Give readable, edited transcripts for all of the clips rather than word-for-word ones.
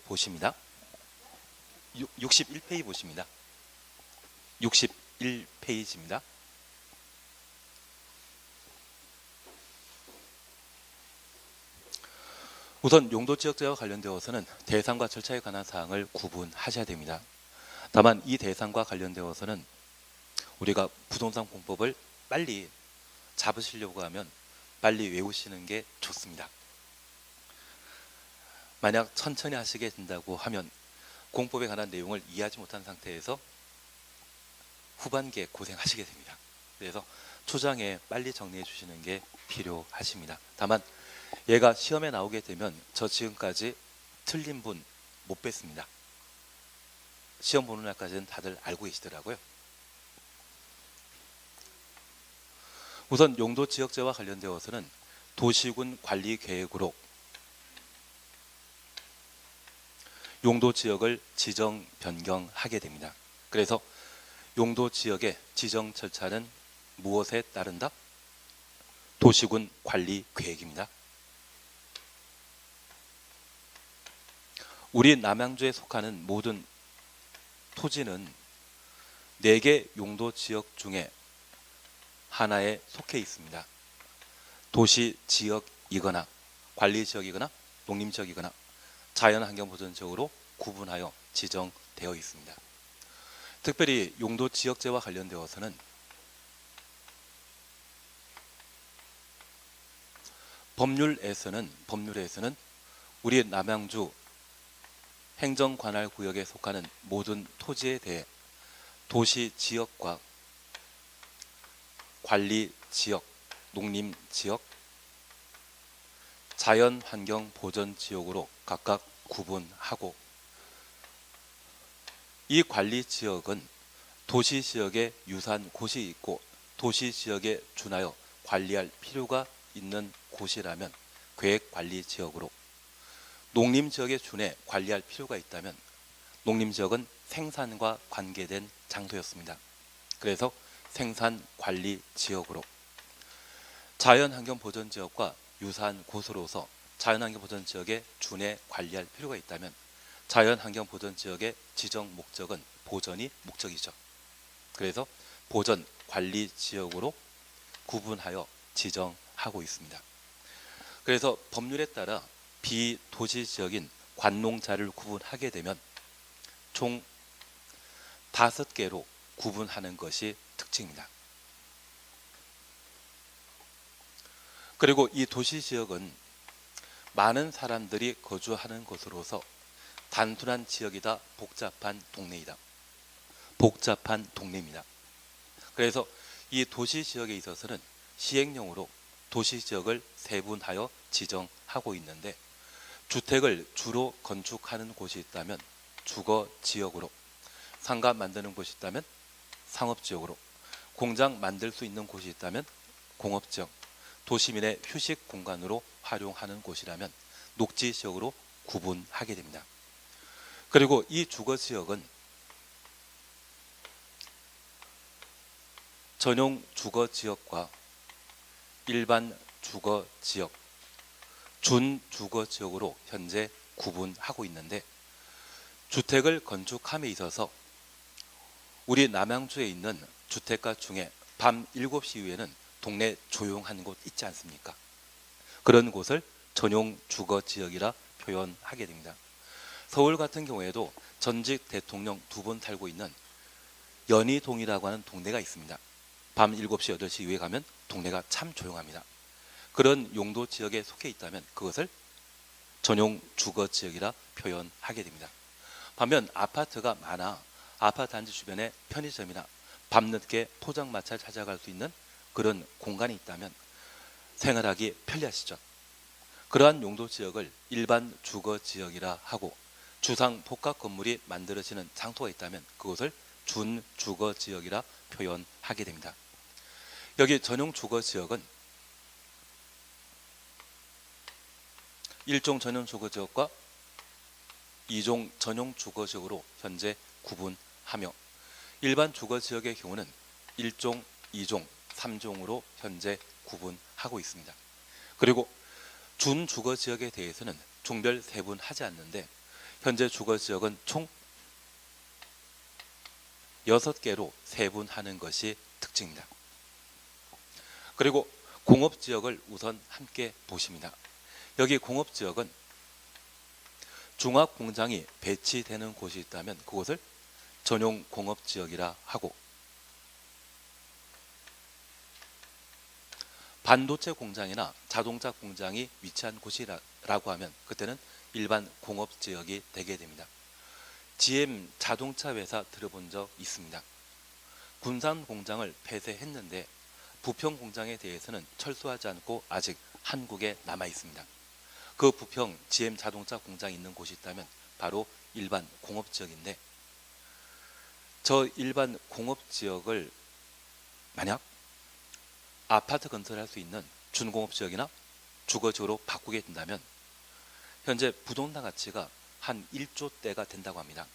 보십니다. 61페이지 보십니다. 61페이지입니다. 우선 용도지역제와 관련되어서는 대상과 절차에 관한 사항을 구분하셔야 됩니다. 다만 이 대상과 관련되어서는 우리가 부동산 공법을 빨리 잡으시려고 하면 빨리 외우시는 게 좋습니다. 만약 천천히 하시게 된다고 하면 공법에 관한 내용을 이해하지 못한 상태에서 후반기에 고생하시게 됩니다. 그래서 초장에 빨리 정리해 주시는 게 필요하십니다. 다만 얘가 시험에 나오게 되면 저 지금까지 틀린 분 못 뺐습니다. 시험 보는 날까지는 다들 알고 계시더라고요. 우선 용도지역제와 관련되어서는 도시군 관리계획으로 용도지역을 지정 변경하게 됩니다. 그래서 용도지역의 지정 절차는 무엇에 따른다? 도시군 관리계획입니다. 우리 남양주에 속하는 모든 토지는 4개 용도지역 중에 하나에 속해 있습니다. 도시지역이거나 관리지역이거나 농림지역이거나 자연환경보전지역으로 구분하여 지정되어 있습니다. 특별히 용도지역제와 관련되어서는 법률에서는 우리 남양주 행정관할구역에 속하는 모든 토지에 대해 도시지역과 관리지역, 농림지역, 자연환경보전지역으로 각각 구분하고 이 관리지역은 도시지역에 유사한 곳이 있고 도시지역에 준하여 관리할 필요가 있는 곳이라면 계획관리지역으로, 농림지역에 준해 관리할 필요가 있다면 농림지역은 생산과 관계된 장소였습니다. 그래서 생산관리지역으로, 자연환경보전지역과 유사한 곳으로서 자연환경보전지역에 준해 관리할 필요가 있다면 자연환경보전지역의 지정 목적은 보전이 목적이죠. 그래서 보전관리지역으로 구분하여 지정하고 있습니다. 그래서 법률에 따라 비도시지역인 관농자를 구분하게 되면 총 5개로 구분하는 것이 특징입니다. 그리고 이 도시지역은 많은 사람들이 거주하는 곳으로서 단순한 지역이다, 복잡한 동네이다. 복잡한 동네입니다. 그래서 이 도시지역에 있어서는 시행령으로 도시지역을 세분하여 지정하고 있는데 주택을 주로 건축하는 곳이 있다면 주거지역으로, 상가 만드는 곳이 있다면 상업지역으로, 공장 만들 수 있는 곳이 있다면 공업지역, 도시민의 휴식 공간으로 활용하는 곳이라면 녹지지역으로 구분하게 됩니다. 그리고 이 주거지역은 전용 주거지역과 일반 주거지역, 준주거지역으로 현재 구분하고 있는데 주택을 건축함에 있어서 우리 남양주에 있는 주택가 중에 밤 7시 이후에는 동네 조용한 곳 있지 않습니까? 그런 곳을 전용 주거지역이라 표현하게 됩니다. 서울 같은 경우에도 전직 대통령 2분 살고 있는 연희동이라고 하는 동네가 있습니다. 밤 7시, 8시 이후에 가면 동네가 참 조용합니다. 그런 용도 지역에 속해 있다면 그것을 전용 주거지역이라 표현하게 됩니다. 반면 아파트가 많아 아파트 단지 주변에 편의점이나 밤늦게 포장마차를 찾아갈 수 있는 그런 공간이 있다면 생활하기 편리하시죠. 그러한 용도 지역을 일반 주거지역이라 하고 주상 복합 건물이 만들어지는 장소가 있다면 그것을 준주거지역이라 표현하게 됩니다. 여기 전용 주거지역은 1종 전용 주거지역과 2종 전용 주거지역으로 현재 구분하며 일반 주거지역의 경우는 1종, 2종, 3종으로 현재 구분하고 있습니다. 그리고 준주거지역에 대해서는 종별 세분하지 않는데 현재 주거지역은 총 6개로 세분하는 것이 특징입니다. 그리고 공업지역을 우선 함께 보십니다. 여기 공업지역은 중화공장이 배치되는 곳이 있다면 그곳을 전용 공업지역이라 하고, 반도체 공장이나 자동차 공장이 위치한 곳이라고 하면 그때는 일반 공업지역이 되게 됩니다. GM 자동차 회사 들어본 적 있습니다. 군산 공장을 폐쇄했는데 부평 공장에 대해서는 철수하지 않고 아직 한국에 남아 있습니다. 그 부평 GM 자동차 공장이 있는 곳이 있다면 바로 일반 공업지역인데, 저 일반 공업지역을 만약 아파트 건설할 수 있는 준공업지역이나 주거지역으로 바꾸게 된다면 현재 부동산 가치가 한 1조대가 된다고 합니다.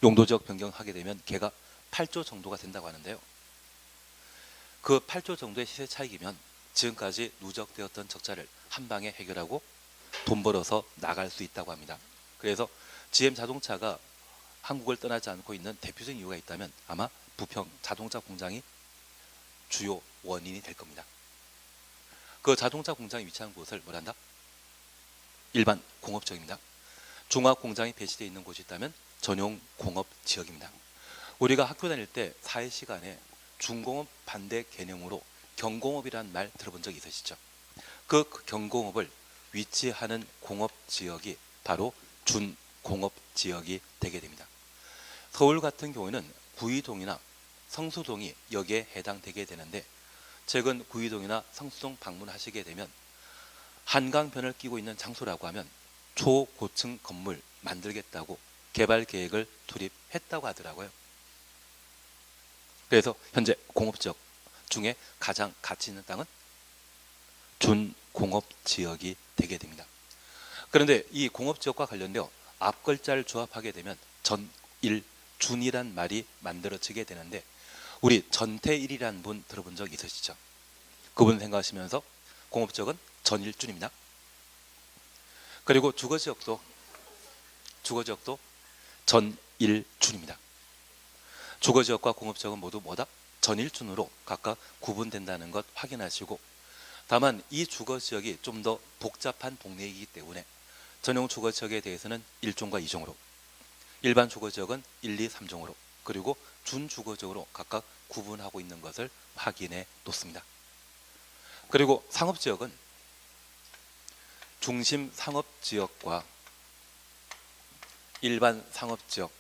용도지역 변경하게 되면 걔가 8조 정도가 된다고 하는데요. 그 8조 정도의 시세 차익이면 지금까지 누적되었던 적자를 한 방에 해결하고 돈 벌어서 나갈 수 있다고 합니다. 그래서 GM 자동차가 한국을 떠나지 않고 있는 대표적인 이유가 있다면 아마 부평 자동차 공장이 주요 원인이 될 겁니다. 그 자동차 공장이 위치한 곳을 뭐란다? 일반 공업지역입니다. 중화 공장이 배치되어 있는 곳이 있다면 전용 공업지역입니다. 우리가 학교 다닐 때 사회 시간에 중공업 반대 개념으로 경공업이라는 말 들어본 적 있으시죠? 그 경공업을 위치하는 공업지역이 바로 준공업지역이 되게 됩니다. 서울 같은 경우에는 구이동이나 성수동이 여기에 해당되게 되는데, 최근 구이동이나 성수동 방문하시게 되면 한강변을 끼고 있는 장소라고 하면 초고층 건물 만들겠다고 개발 계획을 투입했다고 하더라고요. 그래서 현재 공업지역 중에 가장 가치 있는 땅은 준공업지역이 되게 됩니다. 그런데 이 공업지역과 관련되어 앞글자를 조합하게 되면 전일준이란 말이 만들어지게 되는데, 우리 전태일이라는 분 들어본 적 있으시죠? 그분 생각하시면서 공업지역은 전일준입니다. 그리고 주거지역도 전일준입니다. 주거지역과 공업지역은 모두 뭐다? 전일준으로 각각 구분된다는 것 확인하시고, 다만 이 주거지역이 좀 더 복잡한 동네이기 때문에 전용 주거지역에 대해서는 1종과 2종으로, 일반 주거지역은 1, 2, 3종으로, 그리고 준주거지역으로 각각 구분하고 있는 것을 확인해 놓습니다. 그리고 상업지역은 중심 상업지역과 일반 상업지역,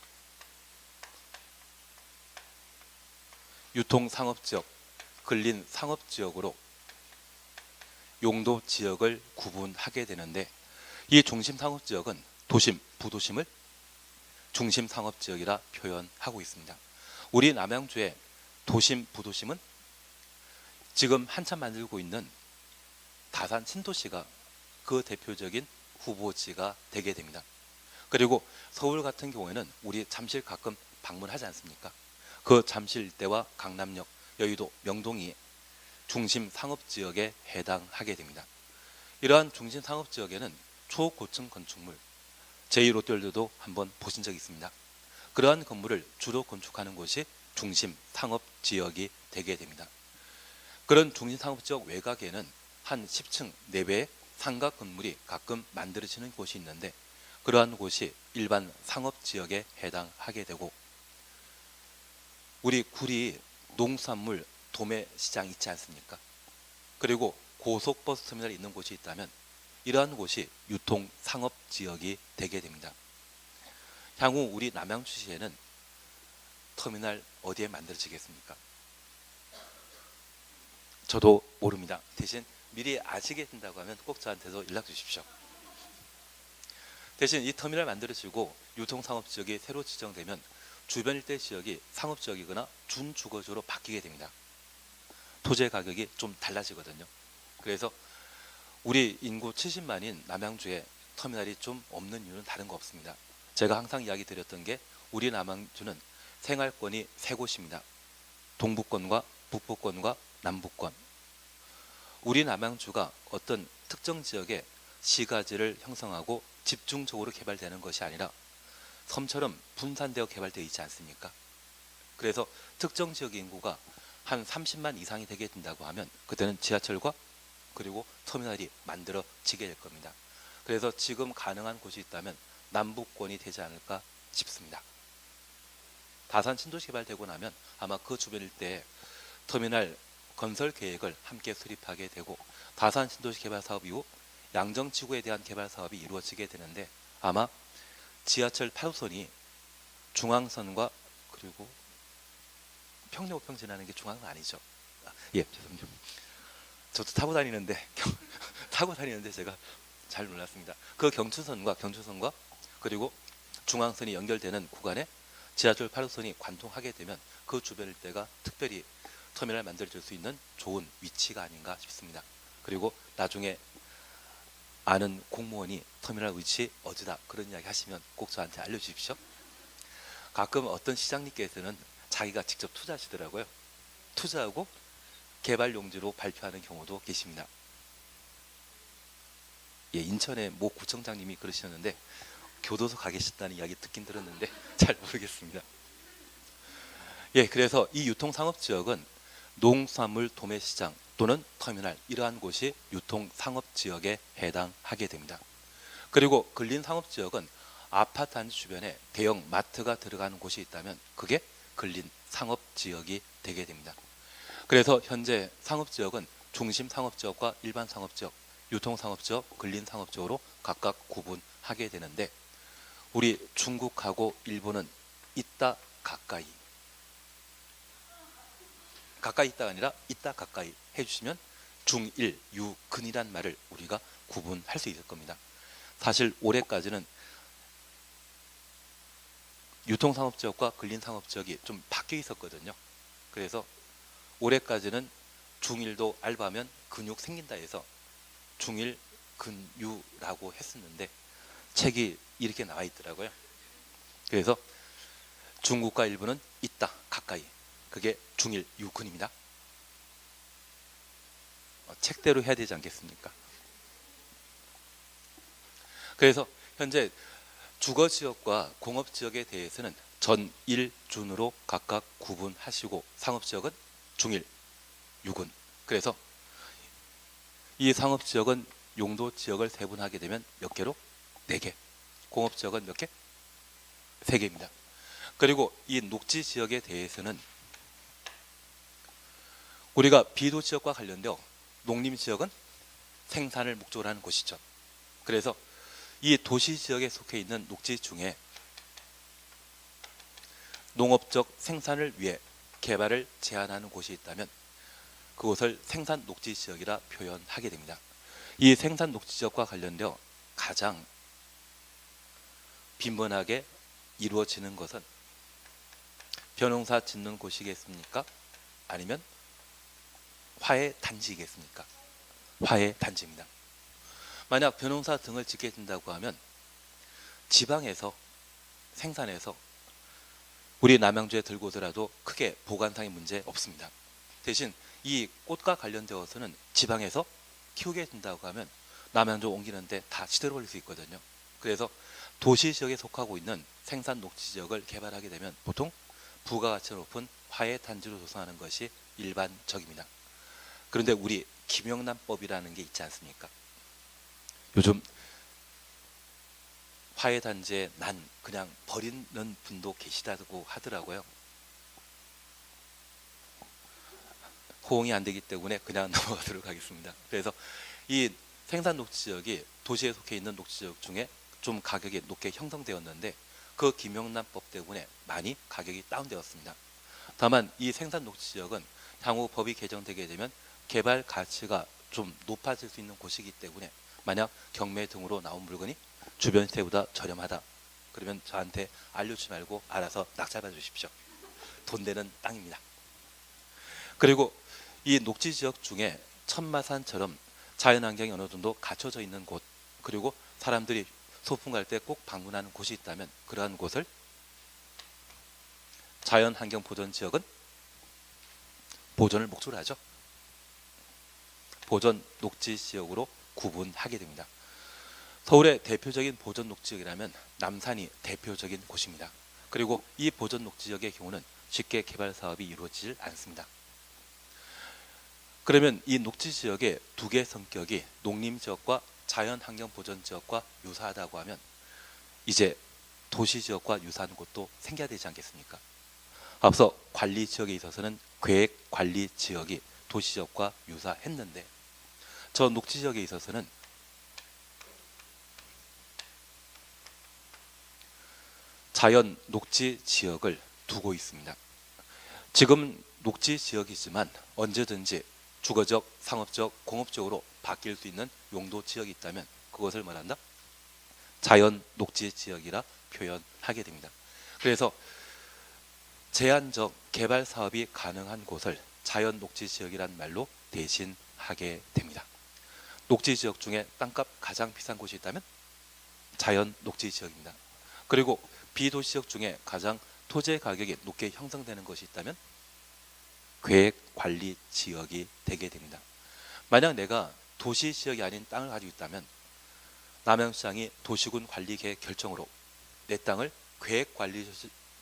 유통 상업지역, 근린 상업지역으로 용도 지역을 구분하게 되는데, 이 중심 상업지역은 도심, 부도심을 중심 상업지역이라 표현하고 있습니다. 우리 남양주의 도심, 부도심은 지금 한참 만들고 있는 다산 신도시가 그 대표적인 후보지가 되게 됩니다. 그리고 서울 같은 경우에는 우리 잠실 가끔 방문하지 않습니까? 그 잠실 일대와 강남역, 여의도, 명동이 중심 상업지역에 해당하게 됩니다. 이러한 중심 상업지역에는 초고층 건축물, 제2롯데월드도 한번 보신 적이 있습니다. 그러한 건물을 주로 건축하는 곳이 중심 상업지역이 되게 됩니다. 그런 중심 상업지역 외곽에는 한 10층 내외의 상가 건물이 가끔 만들어지는 곳이 있는데, 그러한 곳이 일반 상업지역에 해당하게 되고, 우리 구리 농수산물 도매시장 있지 않습니까? 그리고 고속버스 터미널이 있는 곳이 있다면 이러한 곳이 유통 상업지역이 되게 됩니다. 향후 우리 남양주시에는 터미널 어디에 만들어지겠습니까? 저도 모릅니다. 대신 미리 아시게 된다고 하면 꼭 저한테도 연락 주십시오. 대신 이 터미널 만들어지고 유통상업지역이 새로 지정되면 주변 일대 지역이 상업지역이거나 준주거지로 바뀌게 됩니다. 토지의 가격이 좀 달라지거든요. 그래서 우리 인구 70만인 남양주에 터미널이 좀 없는 이유는 다른 거 없습니다. 제가 항상 이야기 드렸던 게, 우리 남양주는 생활권이 세 곳입니다. 동부권과 북부권과 남부권. 우리 남양주가 어떤 특정 지역에 시가지를 형성하고 집중적으로 개발되는 것이 아니라 섬처럼 분산되어 개발되어 있지 않습니까? 그래서 특정 지역의 인구가 한 30만 이상이 되게 된다고 하면 그때는 지하철과 그리고 터미널이 만들어지게 될 겁니다. 그래서 지금 가능한 곳이 있다면 남북권이 되지 않을까 싶습니다. 다산 신도시 개발되고 나면 아마 그 주변 일대에 터미널 건설 계획을 함께 수립하게 되고 다산 신도시 개발 사업 이후 양정지구에 대한 개발 사업이 이루어지게 되는데 아마 지하철 8호선이 중앙선과 그리고 평택 지나는 게 중앙은 아니죠. 예, 죄송합니다. 저도 타고 다니는데 제가 잘 몰랐습니다. 그 경춘선과 그리고 중앙선이 연결되는 구간에 지하철 8호선이 관통하게 되면 그 주변 일대가 특별히 터미널 만들어줄 수 있는 좋은 위치가 아닌가 싶습니다. 그리고 나중에 아는 공무원이 터미널 위치 어디다 그런 이야기 하시면 꼭 저한테 알려주십시오. 가끔 어떤 시장님께서는 자기가 직접 투자하시더라고요. 투자하고 개발 용지로 발표하는 경우도 계십니다. 예, 인천의 모 구청장님이 그러셨는데 교도소 가 계셨다는 이야기 듣긴 들었는데 잘 모르겠습니다. 예, 그래서 이 유통상업지역은 농수산물 도매시장 또는 터미널 이러한 곳이 유통상업지역에 해당하게 됩니다. 그리고 근린상업지역은 아파트 단지 주변에 대형 마트가 들어가는 곳이 있다면 그게 근린상업지역이 되게 됩니다. 그래서 현재 상업지역은 중심상업지역과 일반상업지역, 유통상업지역, 근린상업지역으로 각각 구분하게 되는데 우리 중국하고 일본은 있다 가까이 있다가 아니라 있다 가까이 해주시면 중일, 유, 근이란 말을 우리가 구분할 수 있을 겁니다. 사실 올해까지는 유통상업지역과 근린상업지역이 좀 바뀌어 있었거든요. 그래서 올해까지는 중일도 알바면 근육 생긴다 해서 중일, 근유라고 했었는데 책이 이렇게 나와 있더라고요. 그래서 중국과 일본은 있다 가까이 그게 중일, 유, 근입니다. 책대로 해야 되지 않겠습니까? 그래서 현재 주거지역과 공업지역에 대해서는 전일, 준으로 각각 구분하시고 상업지역은 중일, 유근. 그래서 이 상업지역은 용도지역을 세분하게 되면 몇 개로? 4개. 공업지역은 몇 개? 3개입니다. 그리고 이 녹지지역에 대해서는 우리가 비도지역과 관련되어 농림지역은 생산을 목적으로 하는 곳이죠. 그래서 이 도시지역에 속해 있는 녹지 중에 농업적 생산을 위해 개발을 제한하는 곳이 있다면 그곳을 생산 녹지지역이라 표현하게 됩니다. 이 생산 녹지지역과 관련되어 가장 빈번하게 이루어지는 것은 벼농사 짓는 곳이겠습니까? 아니면 화훼 단지이겠습니까? 화훼 단지입니다. 만약 벼농사 등을 짓게 된다고 하면 지방에서 생산해서 우리 남양주에 들고 오더라도 크게 보관상의 문제 없습니다. 대신 이 꽃과 관련되어서는 지방에서 키우게 된다고 하면 남양주 옮기는데 다 시대로 걸릴 수 있거든요. 그래서 도시지역에 속하고 있는 생산 녹지지역을 개발하게 되면 보통 부가가치가 높은 화훼 단지로 조성하는 것이 일반적입니다. 그런데 우리 김영란법이라는 게 있지 않습니까? 요즘 화훼 단지에 난 그냥 버리는 분도 계시다고 하더라고요. 호응이 안 되기 때문에 그냥 넘어가도록 하겠습니다. 그래서 이 생산 녹지지역이 도시에 속해 있는 녹지지역 중에 좀 가격이 높게 형성되었는데 그 김영란법 때문에 많이 가격이 다운되었습니다. 다만 이 생산 녹지지역은 향후 법이 개정되게 되면 개발 가치가 좀 높아질 수 있는 곳이기 때문에 만약 경매 등으로 나온 물건이 주변 시세보다 저렴하다 그러면 저한테 알려주지 말고 알아서 낙찰받아 주십시오. 돈 되는 땅입니다. 그리고 이 녹지지역 중에 천마산처럼 자연환경이 어느 정도 갖춰져 있는 곳 그리고 사람들이 소풍 갈 때 꼭 방문하는 곳이 있다면 그러한 곳을 자연환경보전지역은 보존을 목적으로 하죠. 보존 녹지지역으로 구분하게 됩니다. 서울의 대표적인 보전 녹지역이라면 남산이 대표적인 곳입니다. 그리고 이 보전 녹지역의 경우는 쉽게 개발 사업이 이루어지질 않습니다. 그러면 이 녹지 지역의 두 개의 성격이 농림 지역과 자연 환경 보전 지역과 유사하다고 하면 이제 도시 지역과 유사한 곳도 생겨야 되지 않겠습니까? 앞서 관리 지역에 있어서는 계획 관리 지역이 도시 지역과 유사했는데 저 녹지 지역에 있어서는 자연 녹지 지역을 두고 있습니다. 지금 녹지 지역이지만 언제든지 주거적, 상업적, 공업적으로 바뀔 수 있는 용도 지역이 있다면 그것을 말한다? 자연 녹지 지역이라 표현하게 됩니다. 그래서 제한적 개발 사업이 가능한 곳을 자연 녹지 지역이란 말로 대신하게 됩니다. 녹지 지역 중에 땅값 가장 비싼 곳이 있다면 자연 녹지 지역입니다. 그리고 비도시 지역 중에 가장 토지 가격이 높게 형성되는 것이 있다면 계획 관리 지역이 되게 됩니다. 만약 내가 도시 지역이 아닌 땅을 가지고 있다면 남양시장이 도시군 관리 계획 결정으로 내 땅을 계획 관리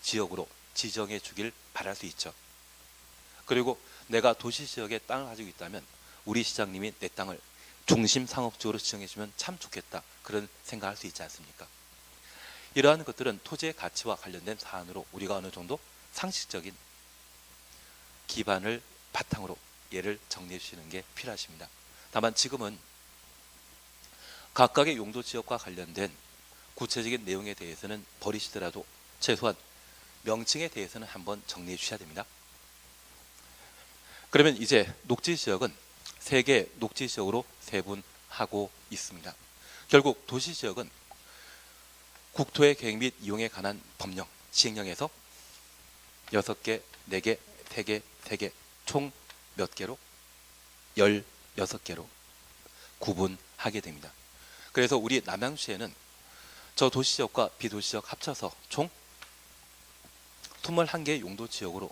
지역으로 지정해 주길 바랄 수 있죠. 그리고 내가 도시 지역에 땅을 가지고 있다면 우리 시장님이 내 땅을 중심 상업지역으로 지정해 주면 참 좋겠다, 그런 생각할 수 있지 않습니까? 이러한 것들은 토지의 가치와 관련된 사안으로 우리가 어느 정도 상식적인 기반을 바탕으로 얘를 정리해 주시는 게 필요하십니다. 다만 지금은 각각의 용도 지역과 관련된 구체적인 내용에 대해서는 버리시더라도 최소한 명칭에 대해서는 한번 정리해 주셔야 됩니다. 그러면 이제 녹지 지역은 3개 녹지 지역으로 세분하고 있습니다. 결국 도시 지역은 국토의 계획 및 이용에 관한 법령, 시행령에서 6개, 4개, 3개, 3개, 총 몇 개로? 16개로 구분하게 됩니다. 그래서 우리 남양주에는 저 도시지역과 비도시지역 합쳐서 총 21개 용도 지역으로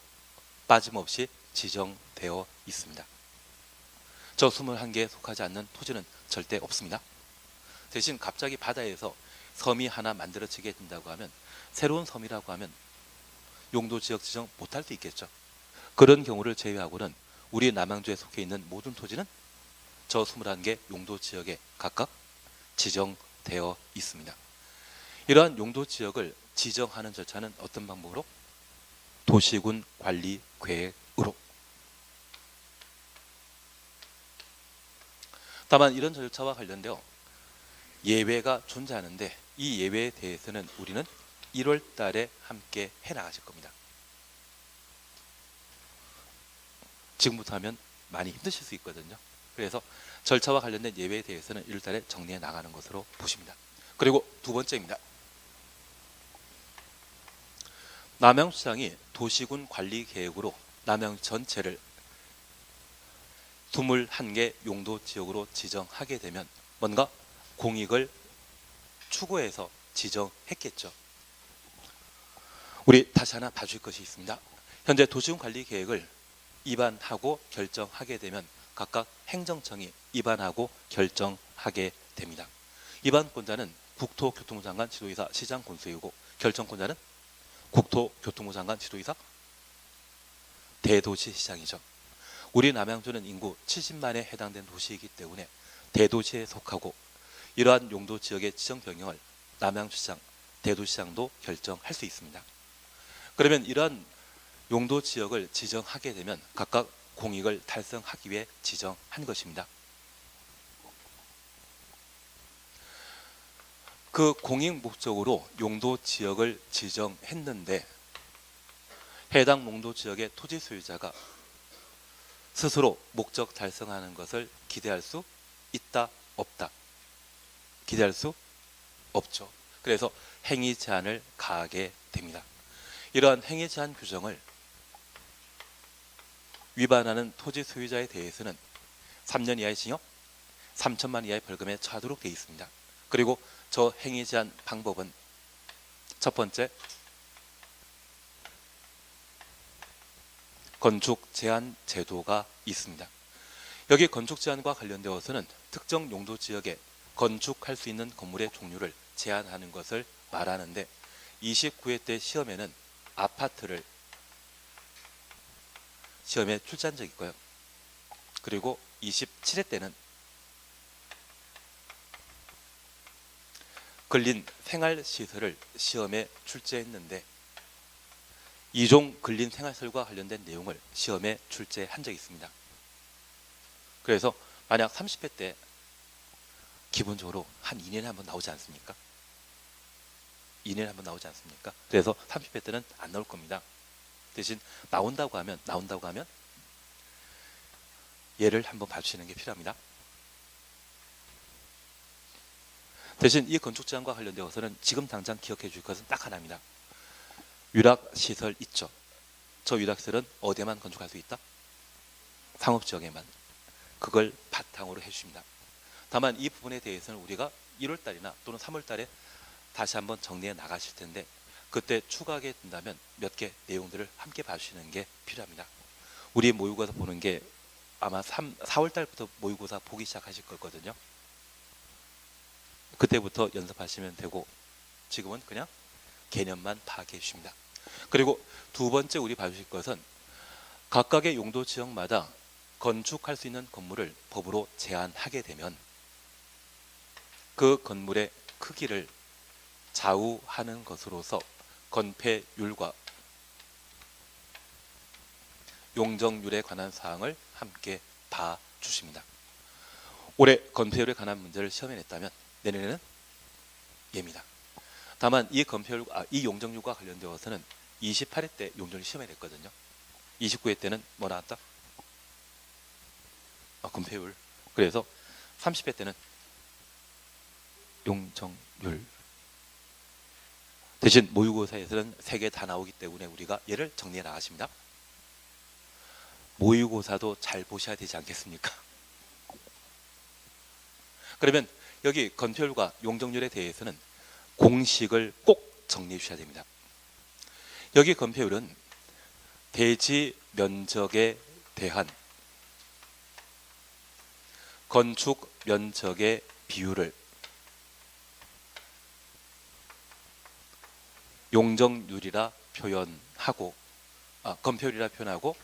빠짐없이 지정되어 있습니다. 저 21개에 속하지 않는 토지는 절대 없습니다. 대신 갑자기 바다에서 섬이 하나 만들어지게 된다고 하면 새로운 섬이라고 하면 용도 지역 지정 못할 수 있겠죠. 그런 경우를 제외하고는 우리 남양주에 속해 있는 모든 토지는 저 21개 용도 지역에 각각 지정되어 있습니다. 이러한 용도 지역을 지정하는 절차는 어떤 방법으로? 도시군 관리 계획으로. 다만 이런 절차와 관련되어 예외가 존재하는데 이 예외에 대해서는 우리는 1월 달에 함께 해나가실 겁니다. 지금부터 하면 많이 힘드실 수 있거든요. 그래서 절차와 관련된 예외에 대해서는 1월 달에 정리해 나가는 것으로 보십니다. 그리고 두 번째입니다. 남양주시장이 도시군 관리 계획으로 남양주 전체를 21개 용도 지역으로 지정하게 되면 뭔가 공익을 추구해서 지정했겠죠. 우리 다시 하나 봐줄 것이 있습니다. 현재 도시군 관리 계획을 입안하고 결정하게 되면 각각 행정청이 입안하고 결정하게 됩니다. 입안권자는 국토교통부 장관, 지도이사, 시장 권수이고 결정권자는 국토교통부 장관, 지도이사, 대도시시장이죠. 우리 남양주는 인구 70만에 해당되는 도시이기 때문에 대도시에 속하고 이러한 용도 지역의 지정 변경을 남양주시장, 대도시장도 결정할 수 있습니다. 그러면 이러한 용도 지역을 지정하게 되면 각각 공익을 달성하기 위해 지정한 것입니다. 그 공익 목적으로 용도 지역을 지정했는데 해당 용도 지역의 토지 소유자가 스스로 목적 달성하는 것을 기대할 수 있다, 없다? 기대할 수 없죠. 그래서 행위 제한을 가하게 됩니다. 이러한 행위 제한 규정을 위반하는 토지 소유자에 대해서는 3년 이하의 징역, 3천만 원 이하의 벌금에 처하도록 되어 있습니다. 그리고 저 행위 제한 방법은 첫 번째, 건축 제한 제도가 있습니다. 여기 건축 제한과 관련되어서는 특정 용도 지역에 건축할 수 있는 건물의 종류를 제한하는 것을 말하는데 29회 때 시험에는 아파트를 시험에 출제한 적이 있고요. 그리고 27회 때는 근린 생활시설을 시험에 출제했는데 이종 근린 생활시설과 관련된 내용을 시험에 출제한 적이 있습니다. 그래서 만약 30회 때 기본적으로 한 2년에 한 번 나오지 않습니까? 2년에 한 번 나오지 않습니까? 그래서 30회 때는 안 나올 겁니다. 대신 나온다고 하면 얘를 한번 봐주시는 게 필요합니다. 대신 이 건축 제한과 관련되어서는 지금 당장 기억해 줄 것은 딱 하나입니다. 유락시설 있죠. 저 유락시설은 어디에만 건축할 수 있다? 상업지역에만. 그걸 바탕으로 해주십니다. 다만 이 부분에 대해서는 우리가 1월달이나 또는 3월달에 다시 한번 정리해 나가실 텐데 그때 추가하게 된다면 몇 개 내용들을 함께 봐주시는 게 필요합니다. 우리 모의고사 보는 게 아마 4월달부터 모의고사 보기 시작하실 거거든요. 그때부터 연습하시면 되고 지금은 그냥 개념만 파악해 주십니다. 그리고 두 번째 우리 봐주실 것은 각각의 용도 지역마다 건축할 수 있는 건물을 법으로 제한하게 되면 그 건물의 크기를 좌우하는 것으로서 건폐율과 용적률에 관한 사항을 함께 봐주십니다. 올해 건폐율에 관한 문제를 시험에 냈다면 내년에는 얘입니다. 다만 이 이 용적률과 관련되어서는 28회 때 용적률 시험에 냈거든요. 29회 때는 뭐 나왔다? 건폐율. 그래서 30회 때는 용적률. 대신 모의고사에서는 3개 다 나오기 때문에 우리가 얘를 정리해 나가십니다. 모의고사도 잘 보셔야 되지 않겠습니까? 그러면 여기 건폐율과 용적률에 대해서는 공식을 꼭 정리해 주셔야 됩니다. 여기 건폐율은 대지 면적에 대한 건축 면적의 비율을 용적률이라 표현하고 건폐율이라 표현하고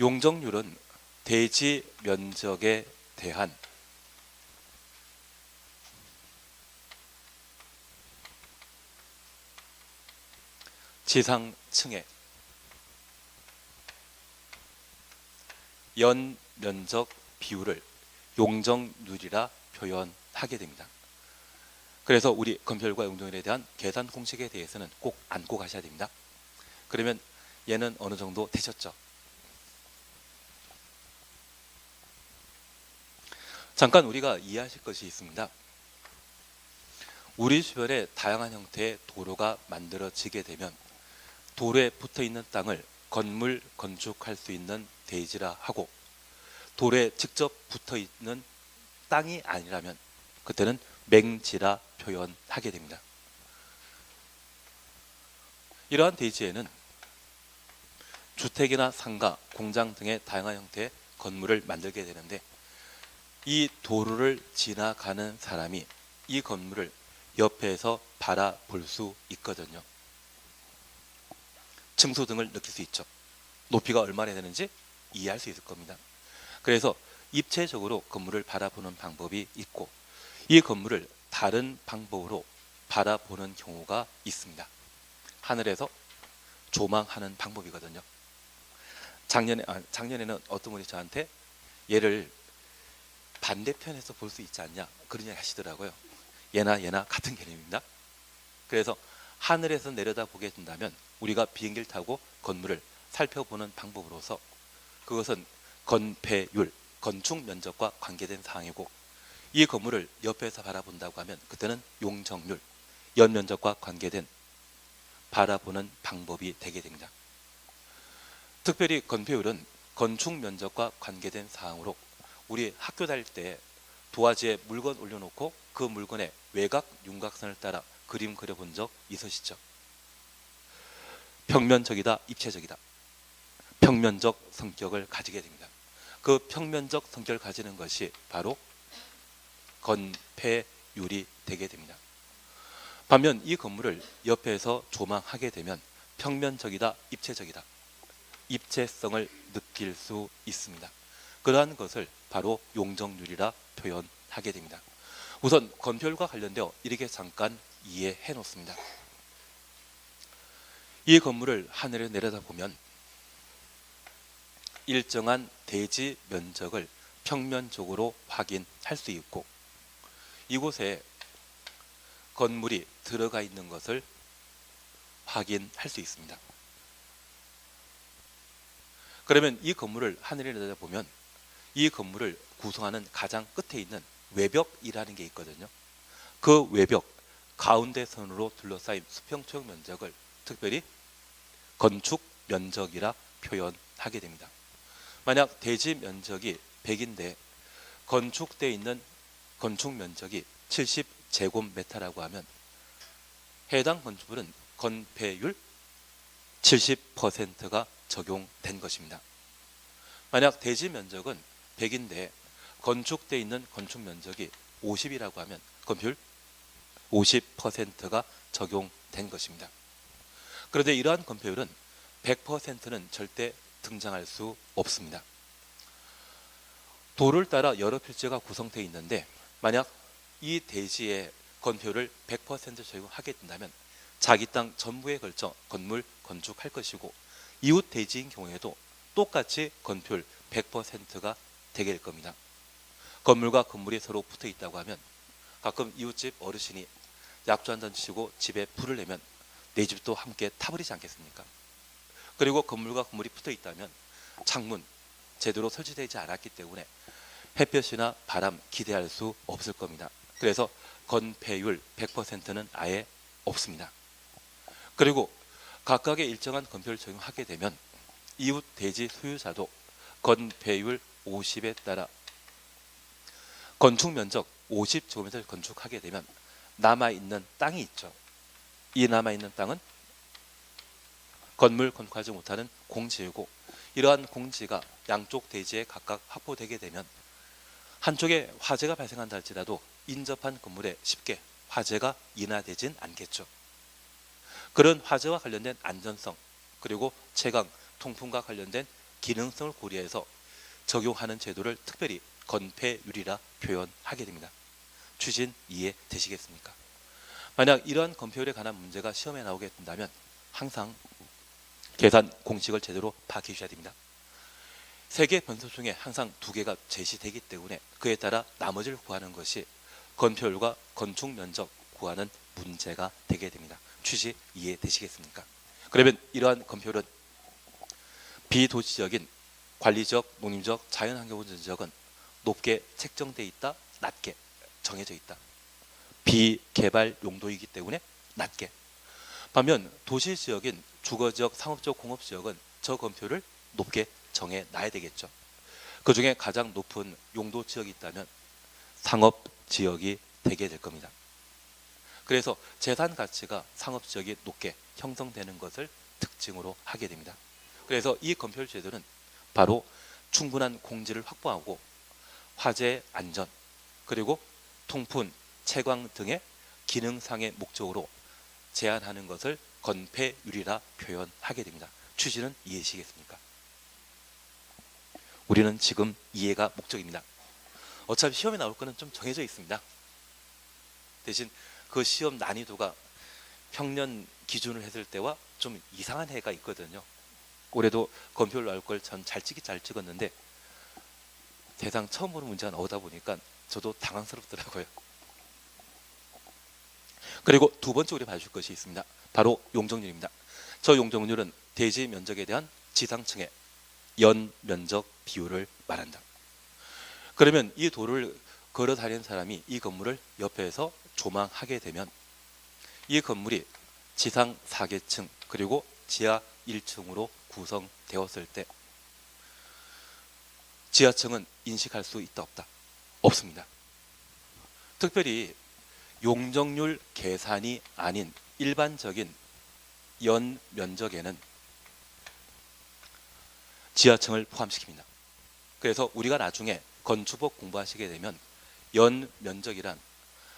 용적률은 대지 면적에 대한 지상층의 연면적 비율을 용적률이라 표현하게 됩니다. 그래서 우리 건폐율과 용적률에 대한 계산 공식에 대해서는 꼭 안고 가셔야 됩니다. 그러면 얘는 어느 정도 되셨죠? 잠깐 우리가 이해하실 것이 있습니다. 우리 주변에 다양한 형태의 도로가 만들어지게 되면 도로에 붙어있는 땅을 건물 건축할 수 있는 대지라 하고 도로에 직접 붙어있는 땅이 아니라면 그때는 맹지라 표현하게 됩니다. 이러한 대지에는 주택이나 상가, 공장 등의 다양한 형태의 건물을 만들게 되는데 이 도로를 지나가는 사람이 이 건물을 옆에서 바라볼 수 있거든요. 층수 등을 느낄 수 있죠. 높이가 얼마나 되는지 이해할 수 있을 겁니다. 그래서 입체적으로 건물을 바라보는 방법이 있고 이 건물을 다른 방법으로 바라보는 경우가 있습니다. 하늘에서 조망하는 방법이거든요. 작년에는 어떤 분이 저한테 얘를 반대편에서 볼 수 있지 않냐 그런 이야기 하시더라고요. 얘나 같은 개념입니다. 그래서 하늘에서 내려다보게 된다면 우리가 비행기를 타고 건물을 살펴보는 방법으로서 그것은 건폐율, 건축 면적과 관계된 사항이고 이 건물을 옆에서 바라본다고 하면 그때는 용적률, 연면적과 관계된 바라보는 방법이 되게 됩니다. 특별히 건폐율은 건축 면적과 관계된 사항으로 우리 학교 다닐 때 도화지에 물건 올려놓고 그 물건의 외곽, 윤곽선을 따라 그림 그려본 적 있으시죠? 평면적이다, 입체적이다. 평면적 성격을 가지게 됩니다. 그 평면적 성격을 가지는 것이 바로 건폐율이 되게 됩니다. 반면 이 건물을 옆에서 조망하게 되면 평면적이다, 입체적이다, 입체성을 느낄 수 있습니다. 그러한 것을 바로 용적률이라 표현하게 됩니다. 우선 건폐율과 관련되어 이렇게 잠깐 이해해 놓습니다. 이 건물을 하늘에 내려다보면 일정한 대지 면적을 평면적으로 확인할 수 있고, 이곳에 건물이 들어가 있는 것을 확인할 수 있습니다. 그러면 이 건물을 하늘에 내다보면 이 건물을 구성하는 가장 끝에 있는 외벽이라는 게 있거든요. 그 외벽 가운데 선으로 둘러싸인 수평적 면적을 특별히 건축 면적이라 표현하게 됩니다. 만약 대지 면적이 100인데 건축되어 있는 건축 면적이 70제곱미터라고 하면 해당 건축물은 건폐율 70%가 적용된 것입니다. 만약 대지 면적은 100인데 건축되어 있는 건축 면적이 50이라고 하면 건폐율 50%가 적용된 것입니다. 그런데 이러한 건폐율은 100%는 절대 등장할 수 없습니다. 도를 따라 여러 필지가 구성되어 있는데 만약 이 대지의 건폐율을 100% 적용하게 된다면 자기 땅 전부에 걸쳐 건물 건축할 것이고, 이웃 대지인 경우에도 똑같이 건폐율 100%가 되게 될 겁니다. 건물과 건물이 서로 붙어 있다고 하면 가끔 이웃집 어르신이 약주 한잔 드시고 집에 불을 내면 내 집도 함께 타버리지 않겠습니까? 그리고 건물과 건물이 붙어 있다면 창문 제대로 설치되지 않았기 때문에 햇볕이나 바람 기대할 수 없을 겁니다. 그래서 건폐율 100%는 아예 없습니다. 그리고 각각의 일정한 건폐율을 적용하게 되면 이웃 대지 소유자도 건폐율 50에 따라 건축 면적 50제곱미터를 건축하게 되면 남아있는 땅이 있죠. 이 남아있는 땅은 건물 건축하지 못하는 공지이고, 이러한 공지가 양쪽 대지에 각각 확보되게 되면 한쪽에 화재가 발생한다 할지라도 인접한 건물에 쉽게 화재가 인하되진 않겠죠. 그런 화재와 관련된 안전성 그리고 채광, 통풍과 관련된 기능성을 고려해서 적용하는 제도를 특별히 건폐율이라 표현하게 됩니다. 취진 이해되시겠습니까? 만약 이러한 건폐율에 관한 문제가 시험에 나오게 된다면 항상 계산 공식을 제대로 파악해 주셔야 됩니다. 3개 변수 중에 항상 2개가 제시되기 때문에 그에 따라 나머지를 구하는 것이 건폐율과 건축 면적 구하는 문제가 되게 됩니다. 취지 이해되시겠습니까? 그러면 이러한 건폐율은 비도시적인 관리적, 농림적, 자연환경보전 지역은 높게 책정되어 있다, 낮게 정해져 있다. 비개발 용도이기 때문에 낮게. 반면 도시지역인 주거지역, 상업지역, 공업지역은 저 건폐율을 높게 정해놔야 되겠죠. 그 중에 가장 높은 용도 지역이 있다면 상업지역이 되게 될 겁니다. 그래서 재산 가치가 상업지역이 높게 형성되는 것을 특징으로 하게 됩니다. 그래서 이 건폐율 제도는 바로 충분한 공지를 확보하고 화재 안전 그리고 통풍, 채광 등의 기능상의 목적으로 제한하는 것을 건폐율이라 표현하게 됩니다. 취지는 이해하시겠습니까? 우리는 지금 이해가 목적입니다. 어차피 시험에 나올 거는 좀 정해져 있습니다. 대신 그 시험 난이도가 평년 기준을 했을 때와 좀 이상한 해가 있거든요. 올해도 건폐율 나올 걸 전 잘 찍었는데 세상 처음 보는 문제가 나오다 보니까 저도 당황스럽더라고요. 그리고 두 번째 우리 봐줄 것이 있습니다. 바로 용적률입니다. 저 용적률은 대지 면적에 대한 지상층의 연 면적 비율을 말한다. 그러면 이 도를 걸어 다니는 사람이 이 건물을 옆에서 조망하게 되면 이 건물이 지상 4계층 그리고 지하 1층으로 구성되었을 때 지하층은 인식할 수 있다 없다? 없습니다. 특별히 용적률 계산이 아닌 일반적인 연 면적에는 지하층을 포함시킵니다. 그래서 우리가 나중에 건축법 공부하시게 되면 연면적이란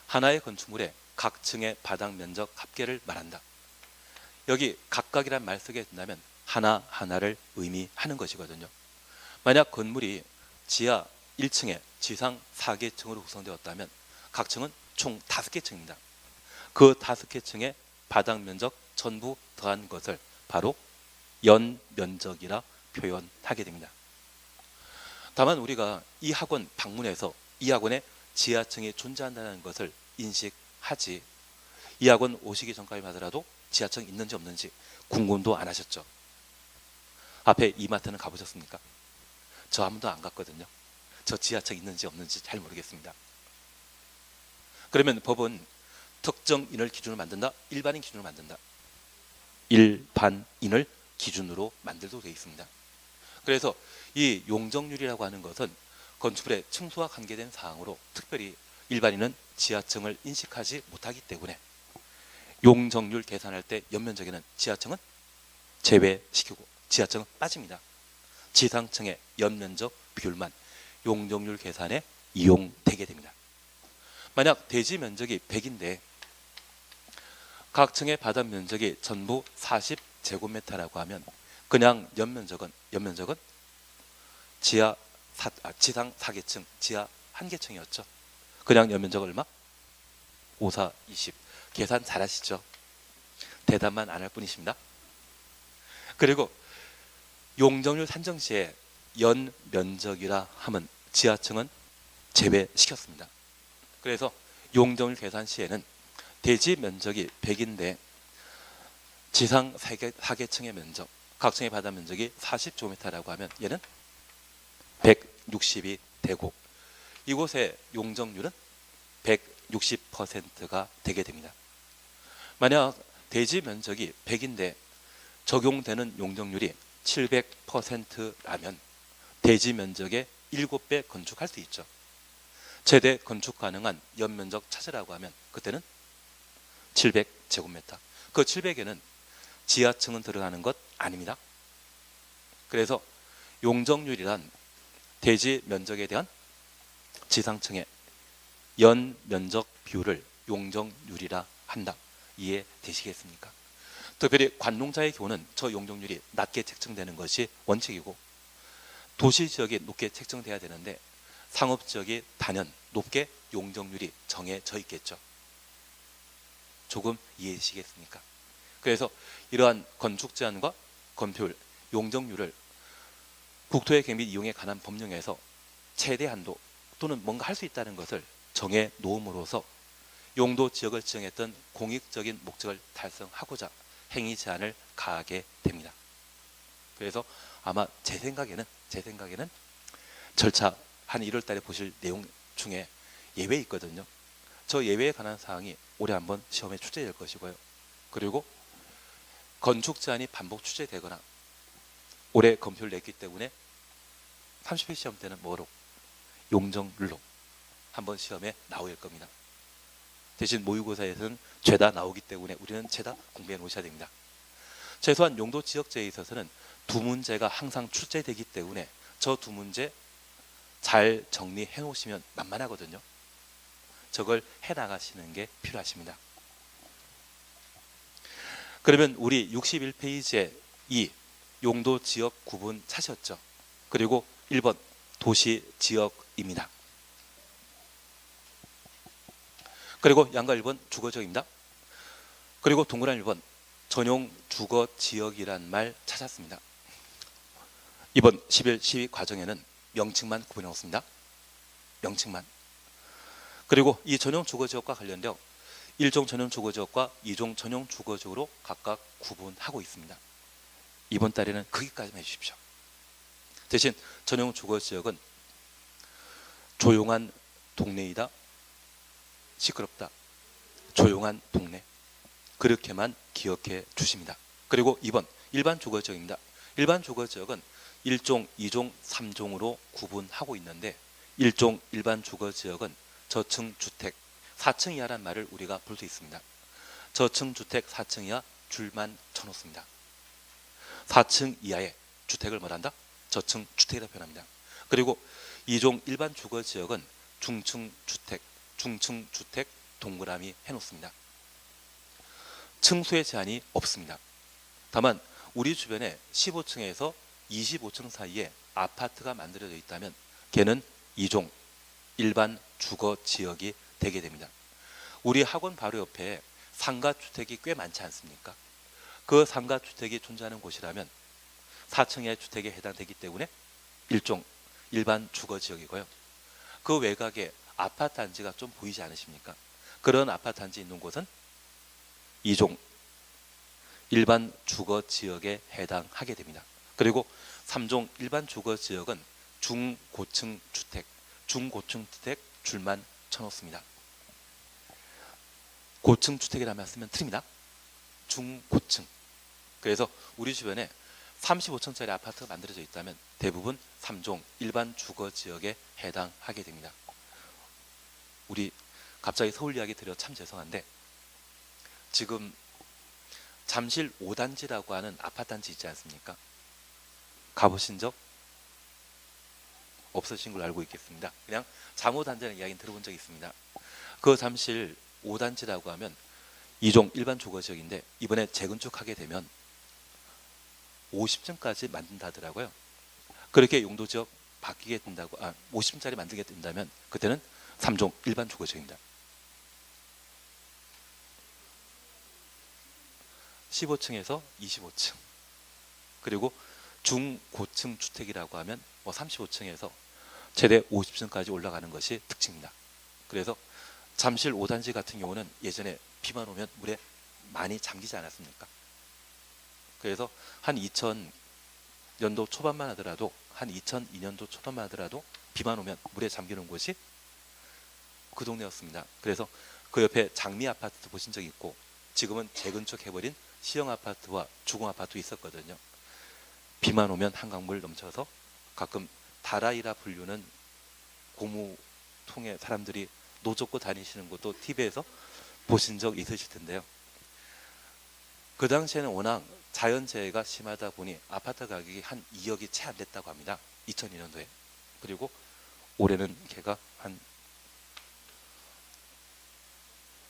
하나의 건축물의 각 층의 바닥 면적 합계를 말한다. 여기 각각이란 말 쓰게 된다면 하나하나를 의미하는 것이거든요. 만약 건물이 지하 1층에 지상 4개 층으로 구성되었다면 각 층은 총 5개 층입니다. 그 5개 층의 바닥 면적 전부 더한 것을 바로 연면적이라 표현하게 됩니다. 다만 우리가 이 학원 방문해서 이 학원에 지하층이 존재한다는 것을 인식하지, 이 학원 오시기 전까지 하더라도 지하층 있는지 없는지 궁금도 안 하셨죠? 앞에 이마트는 가보셨습니까? 저 한 번도 안 갔거든요. 저 지하층 있는지 없는지 잘 모르겠습니다. 그러면 법은 특정인을 기준으로 만든다, 일반인 기준으로 만든다? 일반인을 기준으로 만들도록 되어 있습니다. 그래서 이 용적률이라고 하는 것은 건축물의 층수와 관계된 사항으로 특별히 일반인은 지하층을 인식하지 못하기 때문에 용적률 계산할 때 연면적에는 지하층은 제외시키고 지하층은 빠집니다. 지상층의 연면적 비율만 용적률 계산에 이용되게 됩니다. 만약 대지 면적이 100인데 각 층의 바닥 면적이 전부 40제곱미터라고 하면 그냥 연면적은 지상 4개층, 지하 1개층이었죠. 그냥 연면적 얼마? 5, 4, 20. 계산 잘하시죠? 대답만 안 할 뿐이십니다. 그리고 용적률 산정 시에 연면적이라 하면 지하층은 제외시켰습니다. 그래서 용적률 계산 시에는 대지 면적이 100인데 지상 4개층의 면적, 각 층의 바닥 면적이 40제곱미터라고 하면 얘는 160이 되고 이곳의 용적률은 160%가 되게 됩니다. 만약 대지 면적이 100인데 적용되는 용적률이 700%라면 대지 면적의 7배 건축할 수 있죠. 최대 건축 가능한 연면적 찾으라고 하면 그때는 700제곱미터. 그 700에는 지하층은 들어가는 것 아닙니다. 그래서 용적률이란 대지 면적에 대한 지상층의 연면적 비율을 용적률이라 한다. 이해되시겠습니까? 특별히 관농자의 경우는 저 용적률이 낮게 책정되는 것이 원칙이고 도시지역이 높게 책정돼야 되는데 상업지역이 단연 높게 용적률이 정해져 있겠죠. 조금 이해되시겠습니까? 그래서 이러한 건축 제한과 건폐율, 용적률을 국토의 갱 및 이용에 관한 법령에서 최대 한도 또는 뭔가 할 수 있다는 것을 정해 놓음으로써 용도 지역을 지정했던 공익적인 목적을 달성하고자 행위 제한을 가하게 됩니다. 그래서 아마 제 생각에는 절차 한 1월 달에 보실 내용 중에 예외 있거든요. 저 예외에 관한 사항이 올해 한번 시험에 출제될 것이고요. 그리고 건축 제한이 반복 출제되거나 올해 검표를 냈기 때문에 30회 시험 때는 뭐로? 용적률로 한번 시험에 나올 겁니다. 대신 모의고사에서는 죄다 나오기 때문에 우리는 죄다 공부해 놓으셔야 됩니다. 최소한 용도 지역제에 있어서는 두 문제가 항상 출제되기 때문에 저 두 문제 잘 정리해 놓으시면 만만하거든요. 저걸 해 나가시는 게 필요하십니다. 그러면 우리 61페이지에 이 용도 지역 구분 찾으셨죠? 그리고 1번 도시 지역입니다. 그리고 양가 1번 주거 지역입니다. 그리고 동그라미 1번 전용 주거 지역이란 말 찾았습니다. 이번 11, 12 과정에는 명칭만 구분해 놓습니다. 명칭만. 그리고 이 전용 주거 지역과 관련되어 1종 전용 주거 지역과 2종 전용 주거 지역으로 각각 구분하고 있습니다. 이번 달에는 거기까지만 해주십시오. 대신 전용 주거 지역은 조용한 동네이다, 시끄럽다, 조용한 동네, 그렇게만 기억해 주십니다. 그리고 2번 일반 주거 지역입니다. 일반 주거 지역은 1종, 2종, 3종으로 구분하고 있는데 1종 일반 주거 지역은 저층 주택 4층 이하란 말을 우리가 볼 수 있습니다. 저층 주택 4층 이하 줄만 쳐놓습니다. 4층 이하의 주택을 뭐란다? 저층 주택이라 표현합니다. 그리고 2종 일반 주거 지역은 중층주택 동그라미 해놓습니다. 층수의 제한이 없습니다. 다만 우리 주변에 15층에서 25층 사이에 아파트가 만들어져 있다면 걔는 2종 일반 주거 지역이 되게 됩니다. 우리 학원 바로 옆에 상가주택이 꽤 많지 않습니까? 그 상가주택이 존재하는 곳이라면 4층의 주택에 해당되기 때문에 일종 일반 주거 지역이고요. 그 외곽에 아파트 단지가 좀 보이지 않으십니까? 그런 아파트 단지 있는 곳은 2종 일반 주거 지역에 해당하게 됩니다. 그리고 3종 일반 주거 지역은 중고층 주택 줄만 쳐놓습니다. 고층 주택이라는 말씀은 틀립니다. 중고층. 그래서 우리 주변에 35층짜리 아파트가 만들어져 있다면 대부분 3종 일반 주거 지역에 해당하게 됩니다. 우리 갑자기 서울 이야기 드려 참 죄송한데 지금 잠실 5단지라고 하는 아파트 단지 있지 않습니까? 가보신 적 없으신 걸로 알고 있겠습니다. 그냥 잠호단지라는 이야기는 들어본 적이 있습니다. 그 잠실 5단지라고 하면 2종 일반 주거 지역인데 이번에 재건축하게 되면 50층까지 만든다더라고요. 그렇게 용도 지역 바뀌게 된다고 50층짜리 만들게 된다면 그때는 3종 일반 주거 지역입니다. 15층에서 25층 그리고 중고층 주택이라고 하면 35층에서 최대 50층까지 올라가는 것이 특징입니다. 그래서 잠실 5단지 같은 경우는 예전에 비만 오면 물에 많이 잠기지 않았습니까? 그래서 한 2000년도 초반만 하더라도 한 2002년도 초반만 하더라도 비만 오면 물에 잠기는 곳이 그 동네였습니다. 그래서 그 옆에 장미 아파트도 보신 적이 있고 지금은 재건축해버린 시형 아파트와 주공 아파트도 있었거든요. 비만 오면 한강물 넘쳐서 가끔 다라이라 불리는 고무통에 사람들이 노젓고 다니시는 것도 TV에서 보신 적 있으실 텐데요. 그 당시에는 워낙 자연재해가 심하다 보니 아파트 가격이 한 2억이 채 안 됐다고 합니다. 2002년도에. 그리고 올해는 걔가 한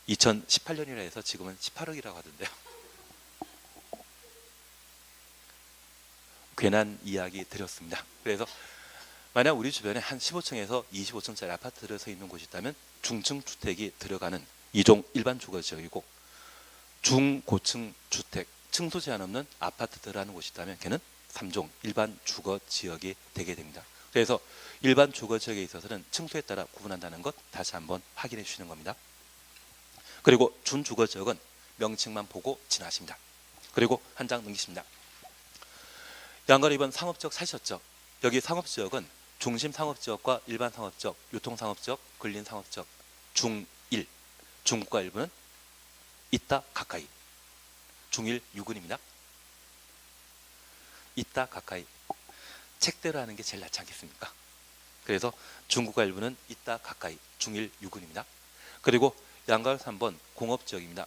2018년이라 해서 지금은 18억이라고 하던데요. 괜한 이야기 드렸습니다. 그래서 만약 우리 주변에 한 15층에서 25층짜리 아파트를 서 있는 곳이 있다면 중층 주택이 들어가는 2종 일반 주거 지역이고 중고층 주택 층수 제한 없는 아파트 들어가는 곳이 있다면 걔는 3종 일반 주거 지역이 되게 됩니다. 그래서 일반 주거 지역에 있어서는 층수에 따라 구분한다는 것 다시 한번 확인해 주시는 겁니다. 그리고 준주거 지역은 명칭만 보고 지나십니다. 그리고 한 장 넘기십니다. 양가로 이번 상업지역 사셨죠? 여기 상업지역은 중심 상업지역과 일반 상업지역, 유통상업지역, 근린상업지역 중1, 중국가 일부는 있다 가까이 중1 유근입니다. 있다 가까이 책대로 하는 게 제일 낫지 않겠습니까? 그래서 중국가 일부는 있다 가까이 중1 유근입니다. 그리고 양가로 3번 공업지역입니다.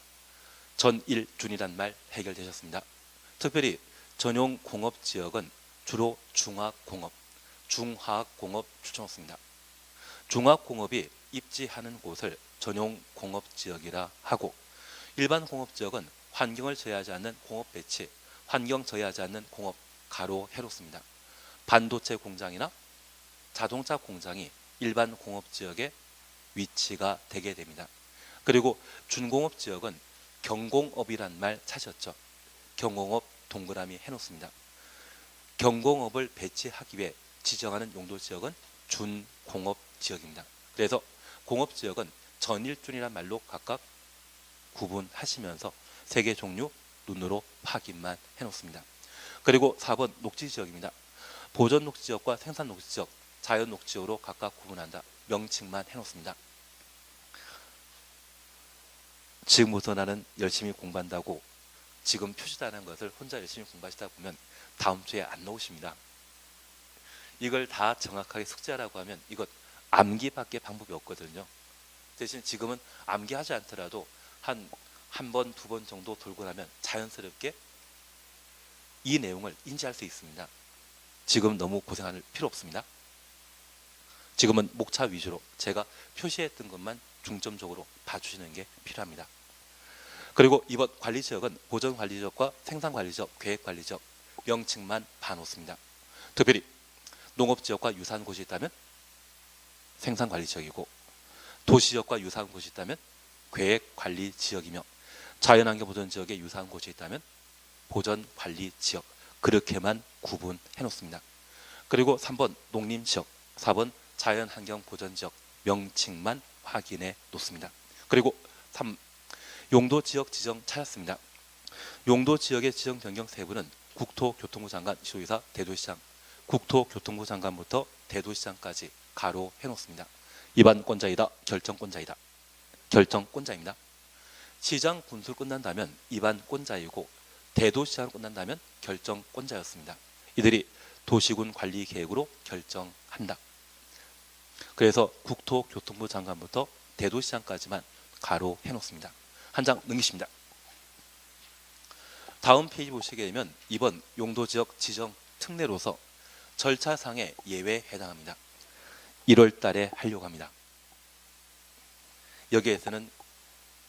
전일준이란 말 해결되셨습니다. 특별히 전용 공업지역은 주로 중화공업, 중화학공업 추천했습니다. 중화공업이 입지하는 곳을 전용 공업지역이라 하고 일반 공업지역은 환경을 저해하지 않는 공업 배치, 환경 저해하지 않는 공업 가로 해놓습니다. 반도체 공장이나 자동차 공장이 일반 공업지역에 위치가 되게 됩니다. 그리고 준공업지역은 경공업이란 말 찾으셨죠? 경공업 동그라미 해놓습니다. 경공업을 배치하기 위해 지정하는 용도지역은 준공업지역입니다. 그래서 공업지역은 전일준이란 말로 각각 구분하시면서 세 개 종류 눈으로 확인만 해놓습니다. 그리고 4번 녹지지역입니다. 보존녹지지역과 생산녹지지역, 자연녹지지역으로 각각 구분한다. 명칭만 해놓습니다. 지금부터 나는 열심히 공부한다고 지금 표시다는 것을 혼자 열심히 공부하시다 보면 다음 주에 안 나오십니다. 이걸 다 정확하게 숙지하라고 하면 이것 암기밖에 방법이 없거든요. 대신 지금은 암기하지 않더라도 한 번, 두 번 정도 돌고 나면 자연스럽게 이 내용을 인지할 수 있습니다. 지금 너무 고생할 필요 없습니다. 지금은 목차 위주로 제가 표시했던 것만 중점적으로 봐주시는 게 필요합니다. 그리고 이번 관리지역은 보전관리지역과 생산관리지역, 계획관리지역 명칭만 봐놓습니다. 특별히 농업지역과 유사한 곳이 있다면 생산관리지역이고, 도시지역과 유사한 곳이 있다면 계획관리지역이며, 자연환경보전지역에 유사한 곳이 있다면 보전관리지역, 그렇게만 구분해 놓습니다. 그리고 3번 농림지역, 4번 자연환경보전지역 명칭만 확인해 놓습니다. 그리고 3. 용도지역 지정 찾았습니다. 용도지역의 지정 변경 세부는 국토교통부 장관, 시도지사, 대도시장, 국토교통부 장관부터 대도시장까지 가로 해놓습니다. 입안권자이다, 결정권자이다. 결정권자입니다. 시장 군수를 끝난다면 입안권자이고, 대도시장을 끝난다면 결정권자였습니다. 이들이 도시군 관리 계획으로 결정한다. 그래서 국토교통부 장관부터 대도시장까지만 가로 해놓습니다. 한 장 넘기십니다. 다음 페이지 보시게 되면 이번 용도지역 지정 특례로서 절차상의 예외에 해당합니다. 1월 달에 하려고 합니다. 여기에서는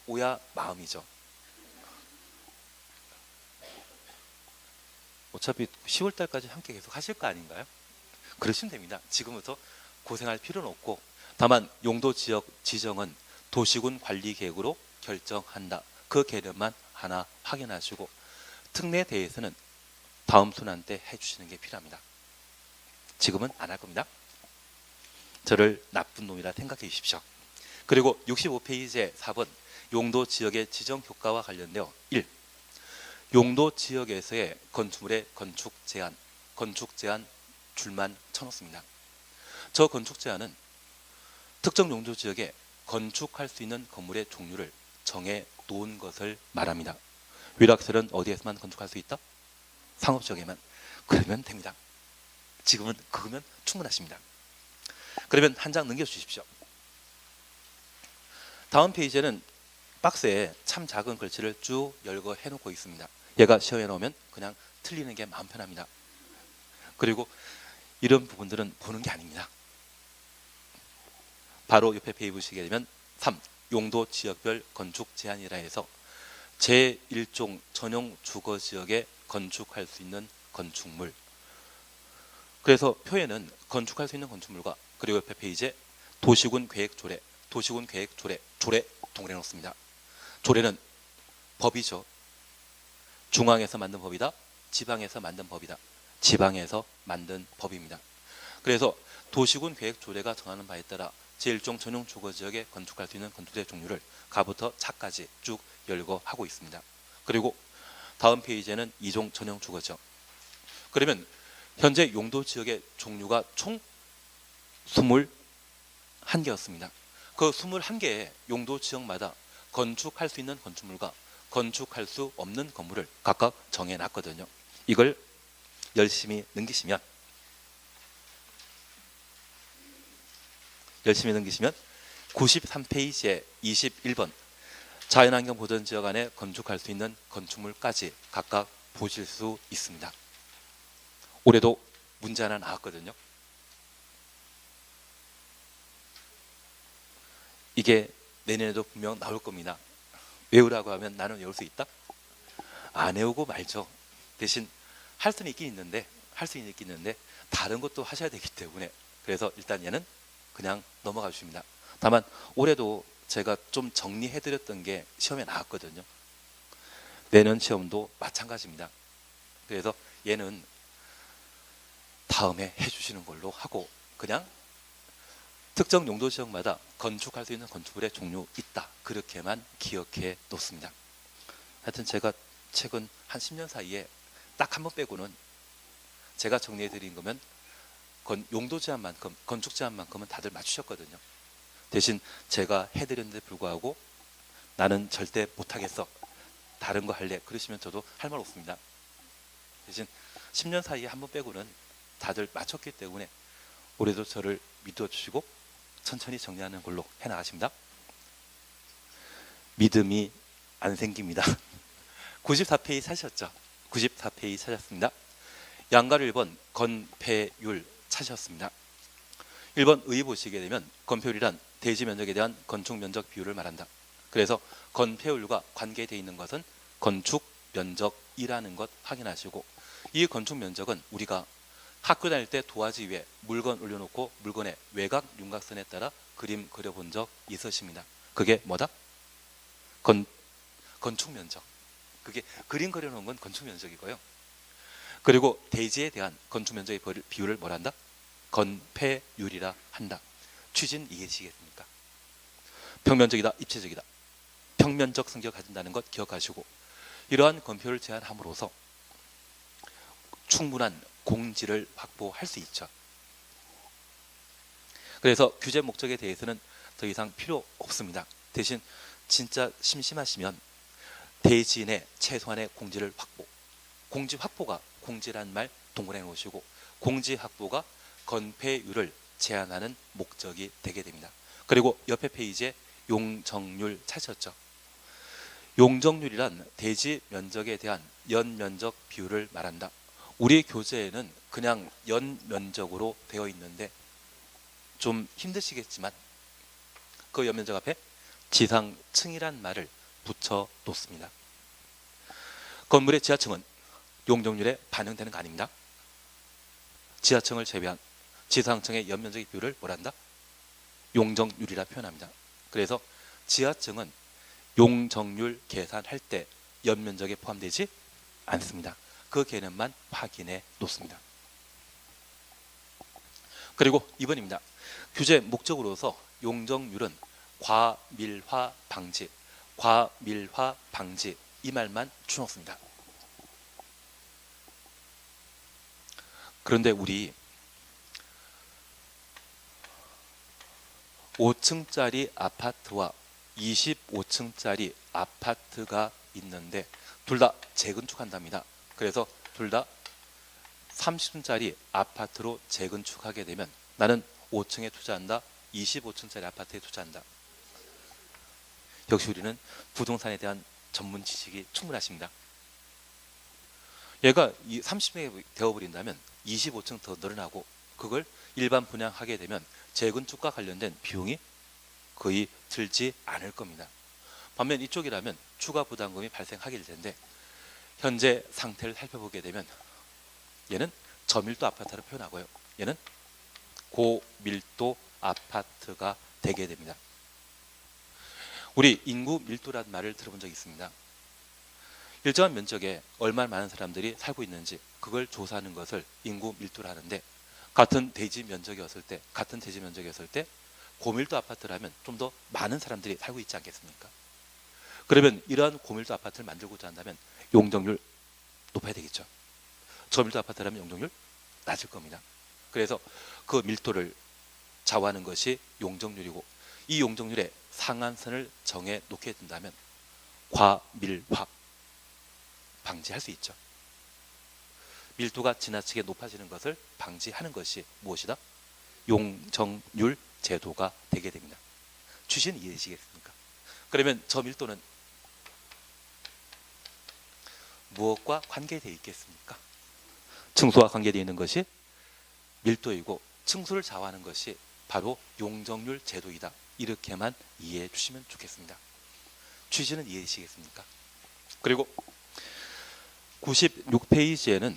오야 마음이죠. 어차피 10월 달까지 함께 계속 하실 거 아닌가요? 그러시면 됩니다. 지금부터 고생할 필요는 없고, 다만 용도지역 지정은 도시군 관리 계획으로 결정한다. 그 개념만 하나 확인하시고, 특례에 대해서는 다음 순환 때 해주시는 게 필요합니다. 지금은 안 할 겁니다. 저를 나쁜 놈이라 생각해 주십시오. 그리고 65페이지의 4번 용도지역의 지정 효과와 관련되어 1. 용도지역에서의 건축물의 건축 제한 줄만 쳐놓습니다. 저 건축 제한은 특정 용도지역에 건축할 수 있는 건물의 종류를 정해 놓은 것을 말합니다. 위락설은 어디에서만 건축할 수 있다? 상업지역에만. 그러면 됩니다. 지금은 그거면 충분하십니다. 그러면 한 장 넘겨주십시오. 다음 페이지에는 박스에 참 작은 글씨를 쭉 열거 해놓고 있습니다. 얘가 시험에 나오면 그냥 틀리는 게 마음 편합니다. 그리고 이런 부분들은 보는 게 아닙니다. 바로 옆에 페이지 보시게 되면 3. 용도 지역별 건축 제한이라 해서 제1종 전용 주거지역에 건축할 수 있는 건축물. 그래서 표에는 건축할 수 있는 건축물과, 그리고 옆에 페이지에 도시군 계획 조례, 도시군 계획 조례 동그래 놓습니다. 조례는 법이죠. 중앙에서 만든 법이다, 지방에서 만든 법이다. 지방에서 만든 법입니다. 그래서 도시군 계획 조례가 정하는 바에 따라 제1종 전용 주거지역에 건축할 수 있는 건축의 종류를 가부터 차까지 쭉 열거하고 있습니다. 그리고 다음 페이지에는 2종 전용 주거지역. 그러면 현재 용도지역의 종류가 총 21개였습니다. 그 21개의 용도지역마다 건축할 수 있는 건축물과 건축할 수 없는 건물을 각각 정해놨거든요. 이걸 열심히 넘기시면 93페이지에 21번 자연환경 보전지역 안에 건축할 수 있는 건축물까지 각각 보실 수 있습니다. 올해도 문제 하나 나왔거든요. 이게 내년에도 분명 나올 겁니다. 외우라고 하면 나는 외울 수 있다? 안 외우고 말죠. 대신 할 수는 있긴 있는데 다른 것도 하셔야 되기 때문에, 그래서 일단 얘는 그냥 넘어가 주십니다. 다만 올해도 제가 좀 정리해드렸던 게 시험에 나왔거든요. 내년 시험도 마찬가지입니다. 그래서 얘는 다음에 해주시는 걸로 하고, 그냥 특정 용도 지역마다 건축할 수 있는 건축물의 종류 있다, 그렇게만 기억해 놓습니다. 하여튼 제가 최근 한 10년 사이에 딱 한 번 빼고는 제가 정리해 드린 거면 용도 제한만큼, 건축 제한만큼은 다들 맞추셨거든요. 대신 제가 해드렸는데 불구하고 나는 절대 못하겠어, 다른 거 할래, 그러시면 저도 할 말 없습니다. 대신 10년 사이에 한 번 빼고는 다들 맞췄기 때문에 올해도 저를 믿어주시고 천천히 정리하는 걸로 해나가십니다. 믿음이 안 생깁니다. 94페이지 찾으셨죠? 94페이지 찾았습니다. 양가를 1번 건폐율 찾으셨습니다. 1번 의 보시게 되면 건폐율이란 대지 면적에 대한 건축 면적 비율을 말한다. 그래서 건폐율과 관계되어 있는 것은 건축 면적이라는 것 확인하시고, 이 건축 면적은 우리가 학교 다닐 때 도화지 위에 물건 올려놓고 물건의 외곽 윤곽선에 따라 그림 그려본 적 있으십니다. 그게 뭐다? 건축 면적. 그게 그림 그려놓은 건 건축 면적이고요. 그리고 대지에 대한 건축 면적의 비율을 뭐라 한다? 건폐율이라 한다. 취지는 이해지겠습니까? 평면적이다, 입체적이다. 평면적 성격을 가진다는 것 기억하시고, 이러한 건폐율을 제한함으로써 충분한 공지를 확보할 수 있죠. 그래서 규제 목적에 대해서는 더 이상 필요 없습니다. 대신 진짜 심심하시면 대지인의 최소한의 공지를 확보, 공지 확보가 공지란 말 동그라미 놓으시고, 공지 확보가 건폐율을 제한하는 목적이 되게 됩니다. 그리고 옆에 페이지에 용적률 찾으셨죠? 용적률이란 대지 면적에 대한 연면적 비율을 말한다. 우리 교재에는 그냥 연면적으로 되어 있는데 좀 힘드시겠지만 그 연면적 앞에 지상층이란 말을 붙여 놓습니다. 건물의 지하층은 용적률에 반영되는 거 아닙니다. 지하층을 제외한 지상층의 연면적의 비율을 뭐라 한다? 용적률이라 표현합니다. 그래서 지하층은 용적률 계산할 때 연면적에 포함되지 않습니다. 그 개념만 확인해 놓습니다. 그리고 2번입니다. 규제 목적으로서 용적률은 과밀화 방지, 과밀화 방지 이 말만 줄여놓습니다. 그런데 우리 5층짜리 아파트와 25층짜리 아파트가 있는데 둘 다 재건축한답니다. 그래서 둘 다 30층짜리 아파트로 재건축하게 되면 나는 5층에 투자한다, 25층짜리 아파트에 투자한다. 역시 우리는 부동산에 대한 전문 지식이 충분하십니다. 얘가 30층이 되어버린다면 25층 더 늘어나고 그걸 일반 분양하게 되면 재건축과 관련된 비용이 거의 들지 않을 겁니다. 반면 이쪽이라면 추가 부담금이 발생하게 될 텐데, 현재 상태를 살펴보게 되면 얘는 저밀도 아파트로 표현하고요, 얘는 고밀도 아파트가 되게 됩니다. 우리 인구 밀도라는 말을 들어본 적이 있습니다. 일정한 면적에 얼마나 많은 사람들이 살고 있는지 그걸 조사하는 것을 인구 밀도라 하는데, 같은 대지 면적이었을 때 고밀도 아파트라면 좀 더 많은 사람들이 살고 있지 않겠습니까? 그러면 이러한 고밀도 아파트를 만들고자 한다면 용적률 높아야 되겠죠. 저밀도 아파트라면 용적률 낮을 겁니다. 그래서 그 밀도를 좌우하는 것이 용적률이고, 이 용적률의 상한선을 정해 놓게 된다면 과밀화 방지할 수 있죠. 밀도가 지나치게 높아지는 것을 방지하는 것이 무엇이다? 용적률 제도가 되게 됩니다. 취지는 이해되시겠습니까? 그러면 저 밀도는 무엇과 관계되어 있겠습니까? 층수와 관계되어 있는 것이 밀도이고, 층수를 좌우하는 것이 바로 용적률 제도이다. 이렇게만 이해해 주시면 좋겠습니다. 취지는 이해되시겠습니까? 그리고 96페이지에는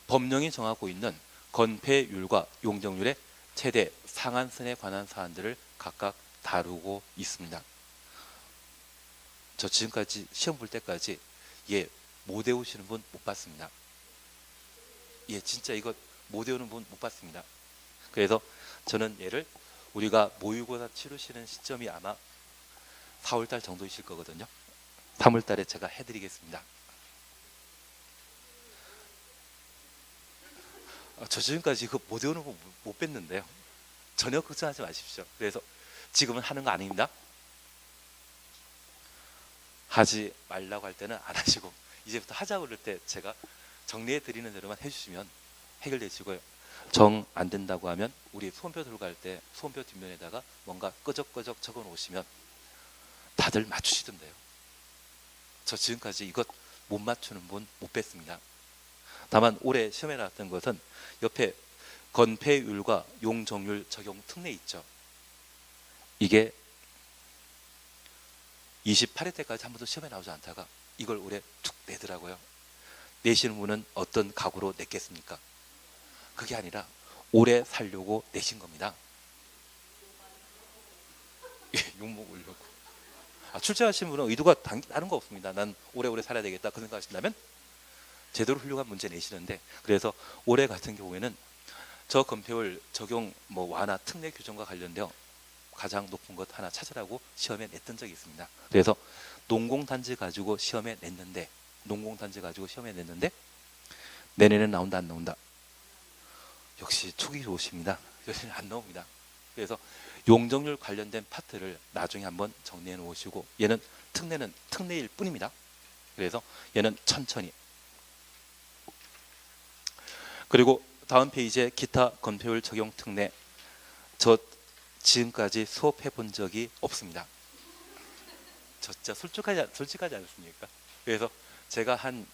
법령이 정하고 있는 건폐율과 용적률의 최대 상한선에 관한 사안들을 각각 다루고 있습니다. 저 지금까지 시험 볼 때까지 못 외우시는 분 못 봤습니다. 진짜 이거 못 외우는 분 못 봤습니다. 그래서 저는 얘를 우리가 모의고사 치르시는 시점이 아마 4월달 정도이실 거거든요. 3월달에 제가 해드리겠습니다. 저 지금까지 이거 못 외우는 거 못 뺐는데요. 전혀 걱정하지 마십시오. 그래서 지금은 하는 거 아닙니다. 하지 말라고 할 때는 안 하시고, 이제부터 하자고 그럴 때 제가 정리해 드리는 대로만 해주시면 해결되시고요. 정 안 된다고 하면 우리 소원표 들고 갈 때 소원표 뒷면에다가 뭔가 끄적끄적 적어 놓으시면 다들 맞추시던데요. 저 지금까지 이것 못 맞추는 분 못 뺐습니다. 다만 올해 시험에 나왔던 것은 옆에 건폐율과 용적률 적용 특례 있죠. 이게 28회 때까지 한 번도 시험에 나오지 않다가 이걸 올해 툭 내더라고요. 내시는 분은 어떤 각오로 냈겠습니까? 그게 아니라 오래 살려고 내신 겁니다. 욕먹 으려고. 출제하신 분은 의도가 다른 거 없습니다. 난 오래오래 살아야 되겠다 그 생각하신다면 제대로 훌륭한 문제 내시는데, 그래서 올해 같은 경우에는 저 건폐율 적용 완화 특례 규정과 관련되어 가장 높은 것 하나 찾으라고 시험에 냈던 적이 있습니다. 그래서 농공단지 가지고 시험에 냈는데 내년에 나온다 안 나온다? 역시 촉이 좋으십니다. 요즘 안 나옵니다. 그래서 용적률 관련된 파트를 나중에 한번 정리해 놓으시고, 얘는 특례는 특례일 뿐입니다. 그래서 얘는 천천히. 그리고 다음 페이지에 기타 건폐율 적용 특례, 저 지금까지 수업해 본 적이 없습니다. 저 진짜 솔직하지 않습니까? 그래서 제가 한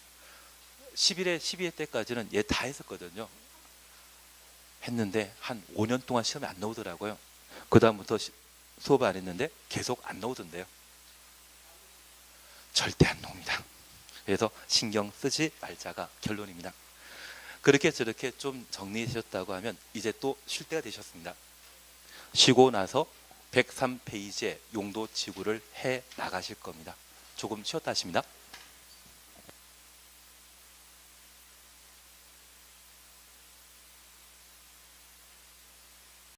11회, 12회 때까지는 얘 다 했었거든요. 했는데 한 5년 동안 시험에 안 나오더라고요. 그 다음부터 수업 안 했는데 계속 안 나오던데요. 절대 안 나옵니다. 그래서 신경 쓰지 말자가 결론입니다. 그렇게 저렇게 좀 정리되셨다고 하면 이제 또 쉴 때가 되셨습니다. 쉬고 나서 103페이지의 용도 지구를 해 나가실 겁니다. 조금 쉬었다 하십니다.